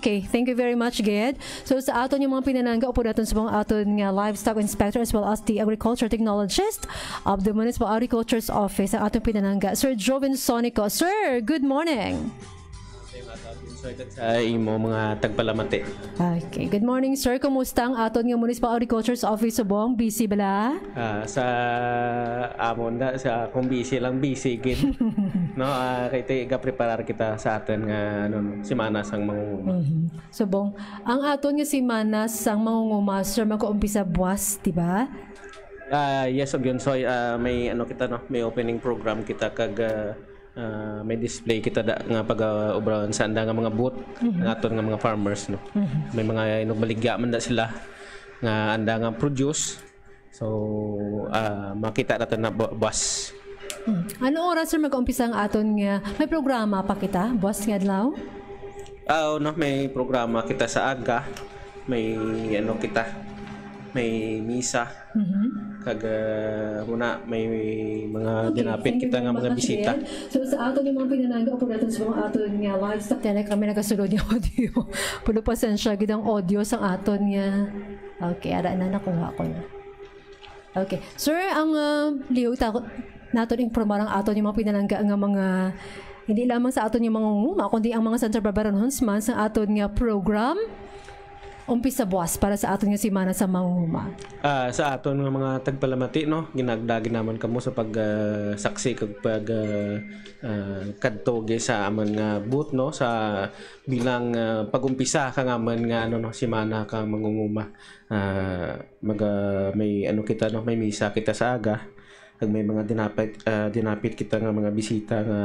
Okay, thank you very much, Ged. So sa aton yung mga pinanangga, upo natin sa mga aton nga livestock inspector as well as the agriculture technologist of the Municipal Agriculture's Office, ang aton pinanangga, Sir Joven Sonico. Sir, good morning. Sa imo mga tagpalamati. Okay, good morning, sir. Kumusta ang aton nga Municipal Agriculture's Office subong? Busy bala? Sa amon da sa kung busy lang busy gid. No, kay tiga preparar kita sa aton nga ano semana sang mangunguma. Subong, ang aton nga semana sang mangunguma, sir, mag-uumpisa buwas, di ba? Yes, og yun, so may ano kita no, may opening program kita kag may display kita da nga pag-obrawan sa anda nga mga booth ng aton nga mga farmers no. May mga inugbaligya man da sila nga anda nga produce. So makita natin na bus. Ano oras, sir, mag-umpisa ang aton nga may programa pa kita buwas nga adlaw? No, may programa kita sa aga. May ano kita, may misa. Kag muna may mga dinapit kita nga mga bisita. So sa aton yung mga pinanangga, upo natin sa mga aton nga livestock. Tena kami nagasulod yung audio. Puno pasensya gid ang audio sang aton nga. Okay, ara na nakuha ko na. Okay. Sir, ang liw takot naton informar ang aton yung mga pinanangga nga mga hindi lamang sa aton yung mga nguma, kundi ang mga Central Barbaran Huntsman sa aton nga program umpisa buwas para sa aton nga semana sa mangunguma. Sa aton nga mga tagpalamati no, ginagdagi naman kamo sa pag saksi kag pag kadtoge sa amon nga booth no, sa bilang pagumpisa kang amon nga ano no semana ka mangunguma. May ano kita no, may misa kita sa aga kag may mga dinapit kita nga mga bisita nga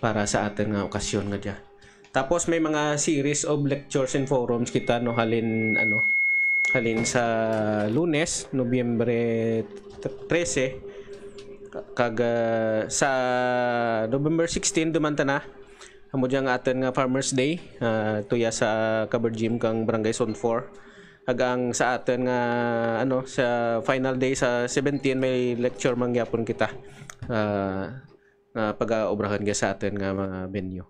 para sa aton nga okasyon nga dia. Tapos may mga series of lectures and forums kita no, halin sa Lunes, Nobyembre 13 kag sa November 16 dumanta na amo diang aton nga Farmers Day tuya sa Kabargym kang Barangay Zone 4. Hanggang sa aton nga ano sa final day sa 17 may lecture mangyapon kita pag-obrahan sa aton nga mga venue.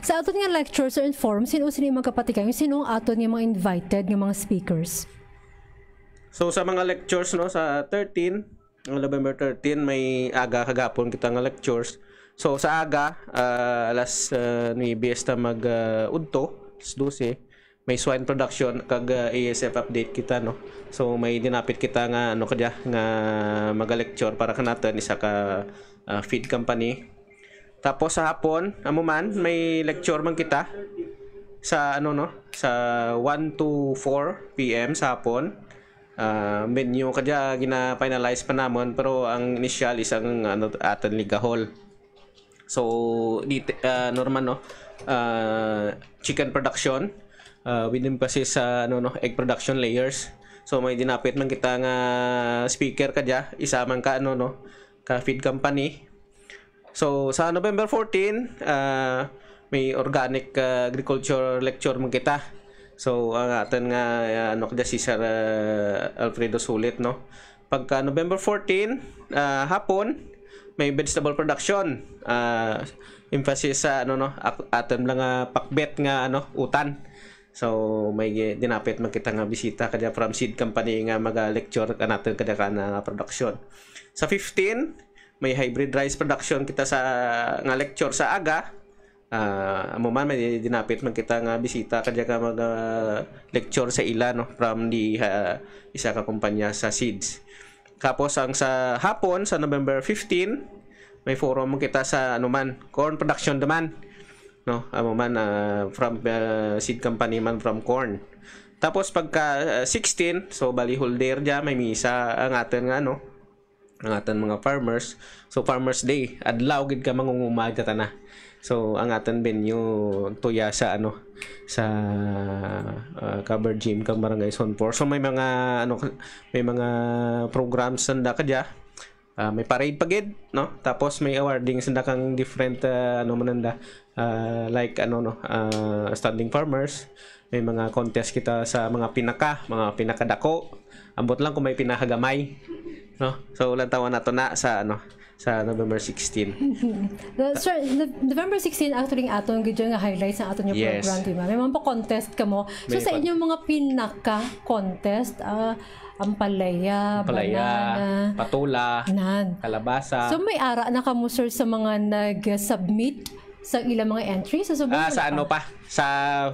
Sa aton nga lectures or forums, sino yung mga kapatikan? Sino ang aton nga mga invited nga mga speakers? So sa mga lectures no, sa November 13 may aga kagapon kita nga lectures. So sa aga alas 9 ta mag udto, 12 may swine production kag ASF update kita no. So may dinapit kita nga ano kadya nga maga-lecture para kanaton isa ka feed company. Tapos sa hapon, amo man may lecture man kita sa ano no, sa 1 to 4 PM sa hapon. Menu kadya gina-finalize pa namon pero ang initial is ang ano aton Liga Hall. So normal no, chicken production with emphasis sa ano no, egg production layers. So may dinapit man kita nga speaker kadya, isa man ka ano no, ka feed company. So sa November 14 may organic agriculture lecture man kita. So ang aton nga ano kada si Sir Alfredo Sulit no. Pagka November 14 hapon may vegetable production, emphasis sa ano no, aton lang pakbet nga ano utan. So may dinapit man kita nga bisita kada from seed company nga maga-lecture kanaton kada kana production. Sa 15 may hybrid rice production kita sa nga lecture sa aga. Amo man may dinapit man kita nga bisita kadya ka mag lecture sa ila no, from the isa ka kumpanya sa seeds. Tapos ang sa hapon sa November 15 may forum kita sa ano man corn production naman no, amo man from seed company man from corn. Tapos pagka 16 so bali holder dia may misa ang aton nga ano ang aton mga farmers. So Farmers Day adlaw gid ka mangunguma ta na. So ang aton venue tuya sa ano sa Kabargym kang Barangay Zone 4. So may mga ano may mga programs sanda kadya. May parade pagid no. Tapos may awarding sanda kang different ano mananda like ano no standing farmers. May mga contest kita sa mga pinakadako. Ambot lang kung may pinakagamay. No? So ulang taon nato na sa ano sa November 16. Sir, November 16 actually aton gid nga highlights sa aton yung Yes. program, di ba? May mga pa-contest ka mo. So May sa inyong mga pinaka-contest, ampalaya, banana, patula, nan. kalabasa. So may ara na kamo sir sa mga nag-submit sa ilang mga entries sa subong Sa ano pa? Sa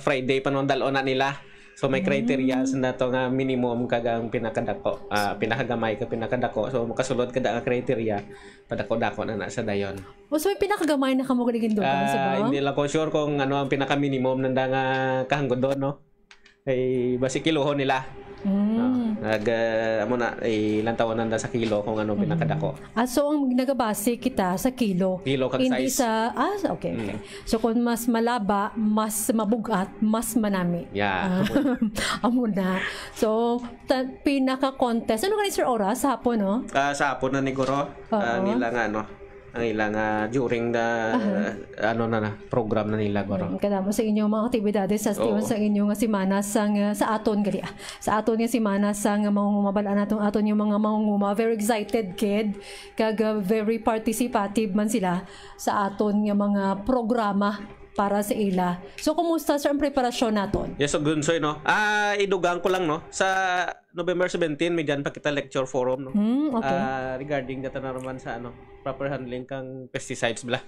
Friday pa nung dalon na nila. So may criteria sa nato nga minimum kagang pinakadako, pinakagamay ka pinakadako. So makasulod kada nga criteria padako-dako na sa dayon. O so may pinakagamay na kamo ganigin doon sa ba? Hindi lang ko sure kung ano ang pinaka minimum nanda nga kahanggod doon, no. Ay basi kilohon nila. Amo na ilang taon nanda sa kilo kung ano pinakadako. So ang nagabase kita sa kilo. Kilo kag Hindi size. sa okay. So kung mas malaba, mas mabugat, mas manami. Yeah. Amo na. So pinaka-contest. Ano kanina sir oras hapon no? Sa hapon na ni Guro, nila nga ano, ang ilang during the ano na program na nila Guro. Kada mo sa inyong mga aktibidades sa sa inyong simana sa aton gali. Sa aton nga simana sa mangungumabala naton aton yung mga mangunguma very excited kid kag very participative man sila sa aton nga mga programa para sa ila. So kumusta sir ang preparasyon naton? Yes, so Gunsoy, no? Idugang ko lang, no? Sa November 17, may dyan pa kita lecture forum, no? Okay. Regarding data na naman sa, ano, proper handling kang pesticides, bla.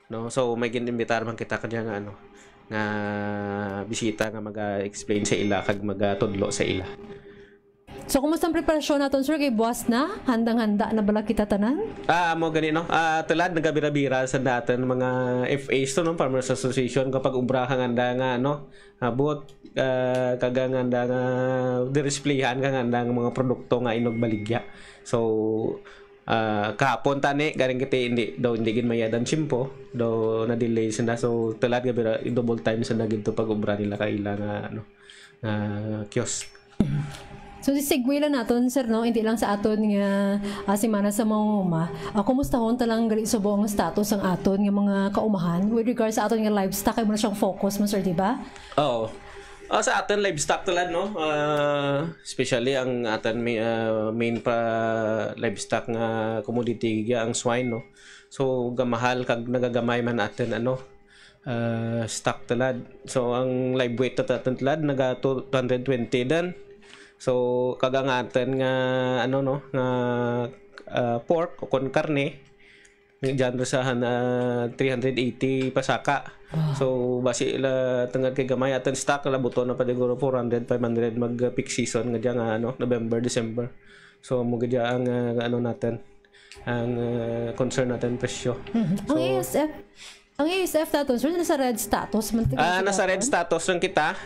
No? So, may ginimbitar man kita kanya nga, ano, nga bisita nga mag-explain sa ila, kag mag-tudlo sa ila. So kumusta ang preparasyon naton sir kay buwas na? Handang-handa na bala kita tanan? Mo gani no. Tulad nagabira-bira sa daton mga FAs to no, Farmers Association kapag ubrahan handa nga no. Abot kagang handa nga displayhan kang handa nga mga produkto nga inog baligya. So kahapon tani garing kita hindi gid mayadan chimpo daw na delay sila. So tulad gabira double time sa nagid to pag ubra nila kaila nga ano kiosk. So segue lang naton sir no, hindi lang sa aton nga simana sa mangunguma. Kumusta hon talang gali sa buong status ang aton nga mga kaumahan with regards sa aton nga livestock ay mo na siyang focus mo sir, di ba? Oo. Sa aton livestock tulad no, especially ang aton main pa livestock nga commodity ang swine no. So gamahal kag nagagamay man aton ano stock tulad. So ang live weight aton tulad naga 220 dan. So kagangatan nga ano no nga pork o kon karne diyan sa 380 pasaka. So basi ila tengad kay gamay aton stock la buto na pa siguro 400 500 mag peak season nga diyan ano November December. So mo gid ang ano natin ang concern natin presyo. So, ang ASF status, nasa red status. Nasa red status lang kita,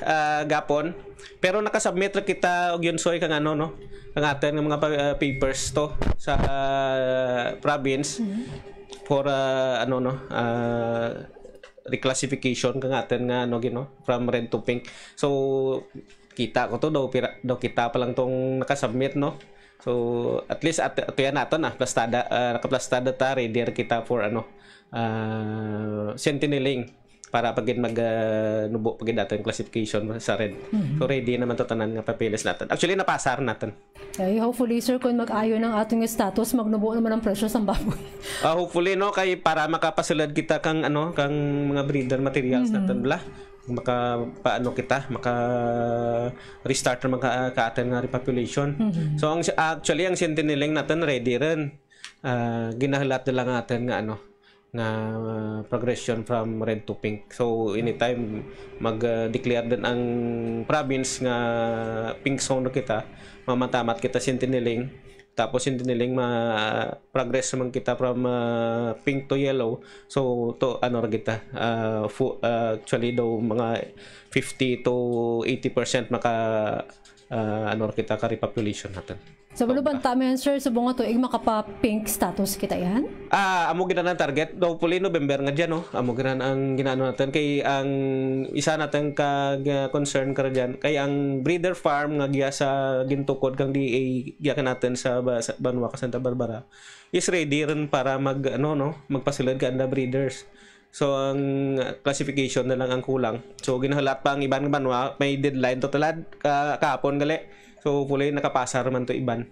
gapon. Pero nakasubmit lang kita og yun soy kang ano no. Kang atin ng mga papers to sa province for ano no reclassification kang atin nga ano gino from red to pink. So kita ko to daw kita pa lang tong nakasubmit no. So at least ato yan nato na plastada nakaplastada ta ready kita for ano sentineling para pagin nubo pagin dato yung classification sa red. So ready naman to tanan nga papeles natin. Actually napasar natin. Okay, hopefully sir kung mag-ayo ng ating status magnubo naman ang presyo sa baboy. Hopefully no kay para makapasulad kita kang ano kang mga breeder materials natin bla. Maka paano kita maka restart naman ka atin nga repopulation. So ang actually ang sentineling natin ready rin. Ginahalat na lang natin nga ano na progression from red to pink. So anytime mag-declare din ang province nga pink zone kita, mamatamat kita sentineling. Tapos sentineling progress naman kita from pink to yellow. So to ano ra kita actually daw mga 50 to 80% maka ano ra kita ka repopulation natin. So baluban tama yan sir, sa bunga tuig makapa-pink status kita yan? Amo gina ng target. Hopefully November nga dyan, no? Amo gina ang ginano natin. Kay ang isa natin concern ka dyan. Kay ang breeder farm nga giya sa gintukod kang DA giya ka natin sa Banwa ka Santa Barbara is ready rin para magpasilad ka anda breeders. So ang classification na lang ang kulang. So ginahalat pa ang iban Banwa, may deadline to talad kahapon gali. So fully nakapasar man to iban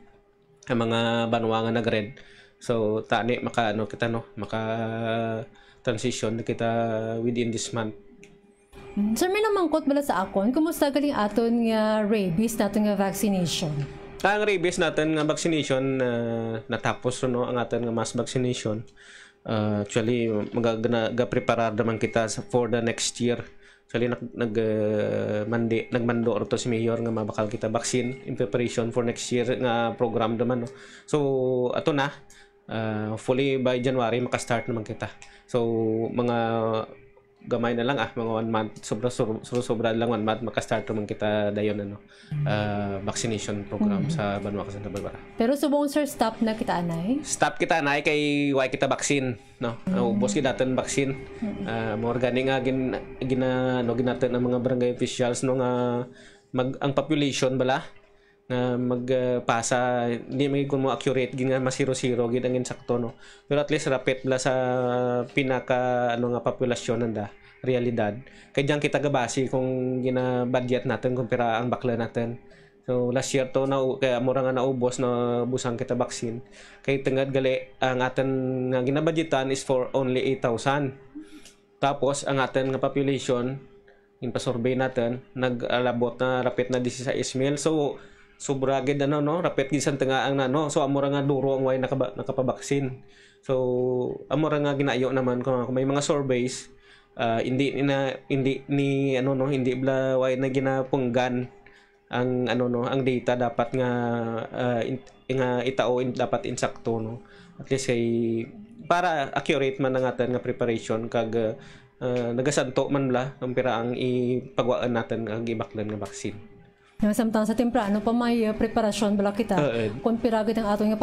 ang mga banwa nga nag-red. So tani maka ano kita no, maka transition na kita within this month. Sir, may namangkot bala sa akon, kumusta galing aton nga rabies naton nga vaccination? Ang rabies natin nga vaccination natapos no ang aton nga mass vaccination. Actually magapreparar naman kita for the next year. Actually nagmando to si Mayor nga mabakal kita vaccine in preparation for next year nga program naman no. So ato na hopefully by January maka-start naman kita. So mga gamay na lang mga 1 month sobra lang 1 month maka-start naman kita dayon vaccination program sa Banwa Santa Barbara. Pero subong sir stop na kita anay? Stop kita anay kay why kita vaccine no. Ubos kita natin vaccine. More gani nga ginaten ang mga barangay officials no nga ang population bala nga magpasa hindi magiging mo accurate gin nga mas 0-0 gid ang insakto no, pero at least rapid bla sa pinaka nga populasyon nanda realidad kay diyan kita gabasi kung gina-budget natin kung pira ang bakla natin. So last year to na kaya mura nga naubos na busang kita vaccine kay tengad gali ang aten nga ginabudgetan is for only 8,000, tapos ang aten nga population in pa-survey natin nag-alabot na rapid na 16,000. So sobra gid no rapid gid san nga ang nano, so amura nga duro ang way nakapabaksin. So amura nga ginayo naman kung may mga surveys hindi bla way na ginapunggan ang ang data dapat nga itao dapat insakto no, at least ay para accurate man ang atin nga preparation kag nagasanto man bla ang pira ang ipagwaan natin ang ibaklan nga vaccine. Samtang sa temprano pa may preparasyon bala kita kung piragid ang atong nga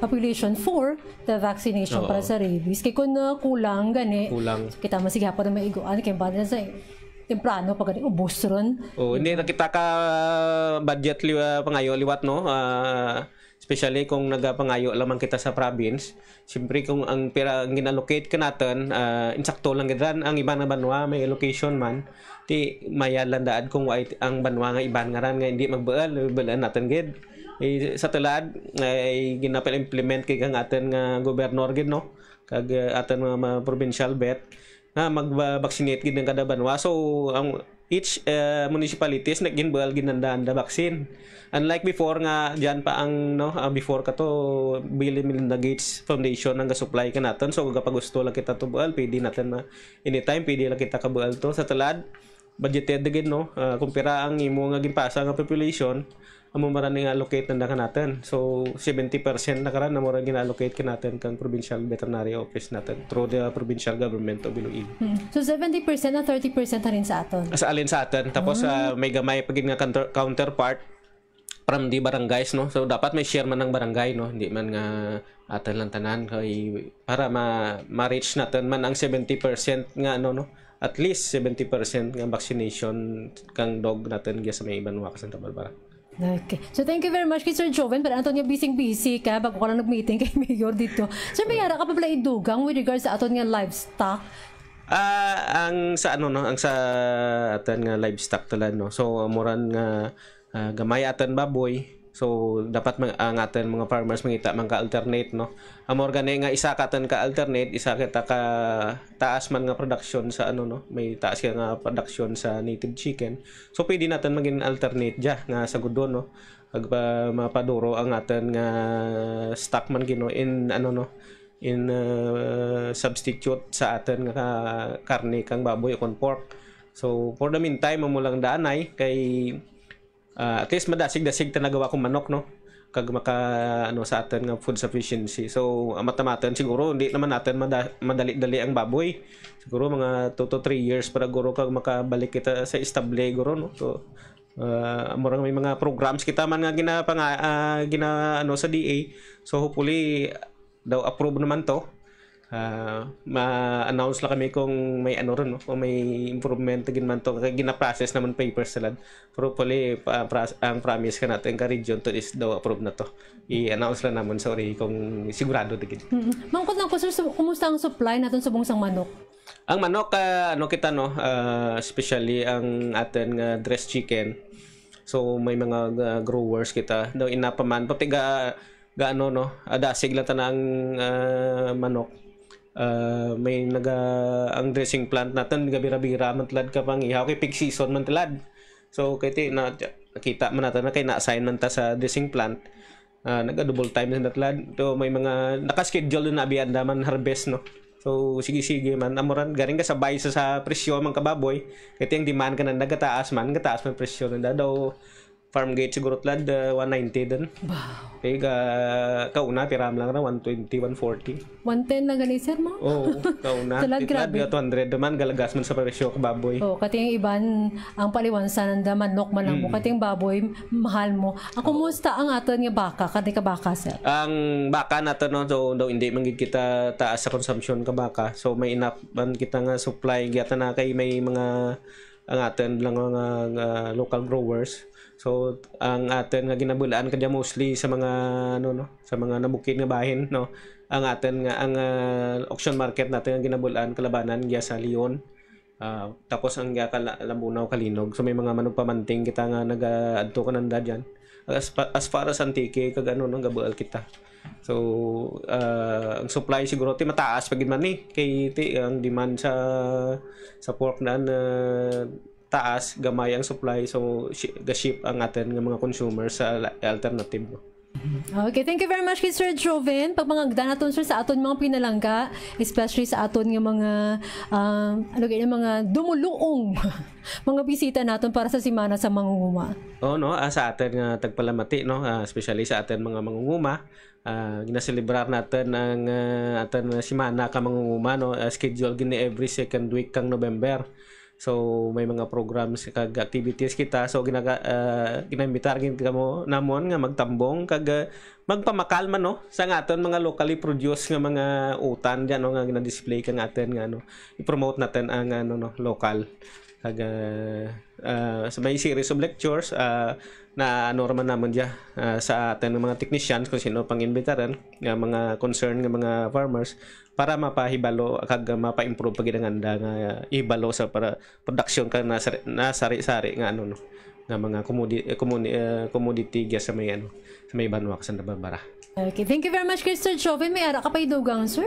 population for the vaccination para sa rabies. Kaya kung kulang gani, kita masigapa na maiguan kaya ba na sa temprano pag gani ubos ron. Hindi na kita ka budget pangayo liwat no. Especially kung nagapangayo lamang kita sa province. Siyempre kung ang pera ginallocate ka natin, insakto lang gidran ang iba na banwa may allocation man. Di mayalandaad kung ang banwa nga iban nga ran nga hindi magbaal natin gid. Sa tulad ay ginapil implement kay kang atin nga gobernador gid no. Kag atin mga provincial vet nga mag-vaccinate gid ng kada banwa. So ang each municipalities nagginbal ginandaan da vaccine. Unlike before nga diyan pa ang before ka to Bill and Melinda Gates Foundation ang ga-supply ka natin. So kapag gusto lang kita to bual, pwede natin anytime pwede lang kita kabual to sa tulad budgeted gid no. Kung pira ang imo nga ginpasa nga population amo marani nga allocate nanda ka natin. So 70% na karan na mo ra gina-allocate ka natin kang provincial veterinary office natin through the provincial government of Iloilo. So 70% na 30% na rin sa aton. Sa alin sa atin. Tapos may gamay pagin nga counterpart from the barangays no. So dapat may share man ng barangay no, hindi man nga atin lang tanan kay para ma-reach natin man ang 70% nga no. At least 70% nga vaccination kang dog natin sa may Banwa Santa Barbara. Okay. So thank you very much kay Sir Joven. Pero Antonio, busy ka bago ka lang nag-meeting kay Mayor dito. Sir, may yara ka pa pala idugang with regards sa aton nga livestock? Ang sa ang sa aton nga livestock talan no. So amuran nga gamay aton baboy. So dapat ang aton mga farmers mangita man ka alternate no. Amor gani nga isa ka ka alternate, isa kita ka taas man nga production sa no. May taas ka nga production sa native chicken. So pwede natin maging alternate ja nga sa gudon no. Pag mapaduro ang aton nga stock man gino in in substitute sa aton nga karne kang baboy o pork. So for the meantime amo lang daanay kay at least madasig-dasig ta nagawa kong manok no kag maka sa atin nga food sufficiency. So matamatan siguro hindi naman natin madali-dali ang baboy, siguro mga 2 to 3 years para guro kag makabalik kita sa estable guro no. So amurang may mga programs kita man nga gina sa DA. So hopefully daw approve naman to. Ma-announce lang kami kung may ron no, kung may improvement gin man to kay gina-process naman papers salad. Pero hopefully ang promise ka natin ka region to is daw approve na to. I-announce lang naman sorry kung sigurado digid. Mangkot lang ko sir, kumusta ang supply natin sa bungsang manok? Ang manok kita no, especially ang atin nga dressed chicken. So may mga growers kita daw inapaman patiga gaano no, adasig lang tanang manok. May ang dressing plant natin gabira-bira man talad ka pang ihaw kay peak season man talad. So kay nakita man natin na kay na-assign man ta sa dressing plant. Naga-double time na talad. To may mga naka-schedule na abiyanda man harvest no. So sige man amoran garing ka sabay sa presyo man kababoy. Kay yung demand ka na nagataas man presyo na daw farm gate siguro tlad 190 din. Wow. Kaya kauna piram lang na 120, 140. 110 lang gani sir mo? Oo, kauna. Talad grabe. 200 naman galagas man sa presyo ka baboy. Oh, kati yung iban ang paliwansan ng manok man lang mo. Kati yung baboy mahal mo. Ang kumusta ang aton nga baka? Kati ka baka sir? Ang baka natin no, daw hindi man gid kita taas sa consumption ka baka. So may enough man kita nga supply gyata na kay may mga ang atin lang mga local growers. So ang atin nga ginabulaan kadya mostly sa mga sa mga nabukid nga bahin no. Ang atin nga ang auction market natin nga ginabulaan kalabanan giya sa Leon. Tapos ang giya Lambunaw Kalinog. So may mga manok pamanting kita nga nagaadto kananda diyan. As far as Antique kag gabual kita. So ang supply siguro ti mataas pagid man ni kay ang demand sa pork na taas, gamay ang supply, so ga-ship ang atin ng mga consumers sa alternative. Okay, thank you very much kay Sir Joven. Pag mga naton sir sa aton mga pinalangga, especially sa aton nga mga mga dumuluong mga bisita naton para sa simana sa mangunguma. No, sa atin nga tagpalamati no, especially sa atin mga mangunguma. Ginaselebrar natin ang atin simana ka mangunguma no, schedule gini every second week kang November. So may mga programs kag activities kita, so ginambitar gid kamo namon nga magtambong kag magpamakal man no sa aton mga locally produced nga mga utan diyan no, nga gina-display kang atin nga i-promote natin ang local kag so may series of lectures na normal naman diya sa atin ng mga technicians kung sino pang imbitaran nga mga concern nga mga farmers para mapahibalo kag mapa-improve pagid ang anda nga ihibalo sa para production ka na sari-sari nga nga mga commodity sa may sa may banwa sa Nababara. Okay, thank you very much Sir Joven. May ara ka pa idugang sir?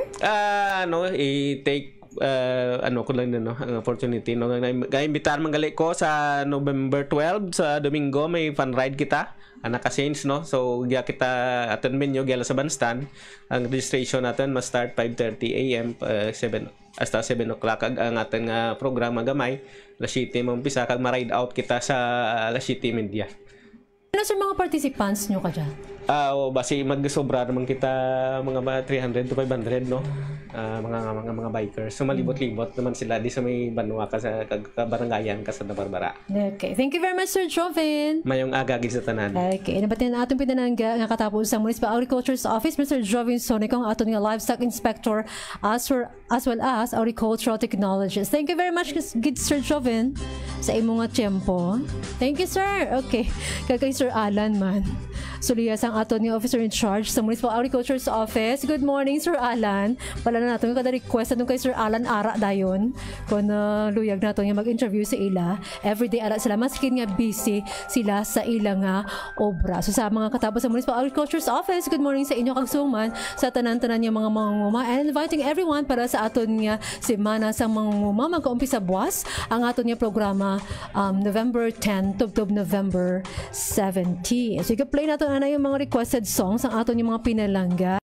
I-take ko lang ang opportunity no, ga-imbitar manggali ko sa November 12 sa Domingo may fun ride kita naka-change no, so giya kita attend menyo gyala sa bandstand. Ang registration natin must start 5:30 AM 7 hasta 7 o'clock ang ating programa gamay Las 7 mo umpisa kag ma-ride out kita sa Las 7 media. Ano sa mga participants nyo ka dyan? Basi magsobra naman kita mga 300 to 500 no. Mga bikers. So malibot-libot naman sila di sa may banwa ka sa kabarangayan ka sa Nabarbara. Okay. Thank you very much Sir Joven. Mayong agagi sa tanan. Okay. Nabatin na atong pinanangga nga katapos sa Municipal Agriculture's Office Mr. Joven Sonic ang aton nga livestock inspector as well as agricultural technologist. Thank you very much good Sir Joven sa imong nga tiempo. Thank you sir. Okay. Kay Sir Alan man. Suliyas ang aton ni officer in charge sa Municipal Agriculture's Office. Good morning Sir Alan. Pala na natin kada request atong kay Sir Alan ara dayon kun luyag naton nga mag-interview sa ila. Everyday ara sila maskin nga busy sila sa ila nga obra. So sa mga katapos sa Municipal Agriculture's Office, good morning sa inyo kag suman sa tanan-tanan nga mga mangunguma and inviting everyone para sa aton nga semana sa mangunguma magkaumpisa buwas ang aton nga programa November 10 to November 17. So i-play natin na yung mga requested songs ang aton yung mga pinalangga.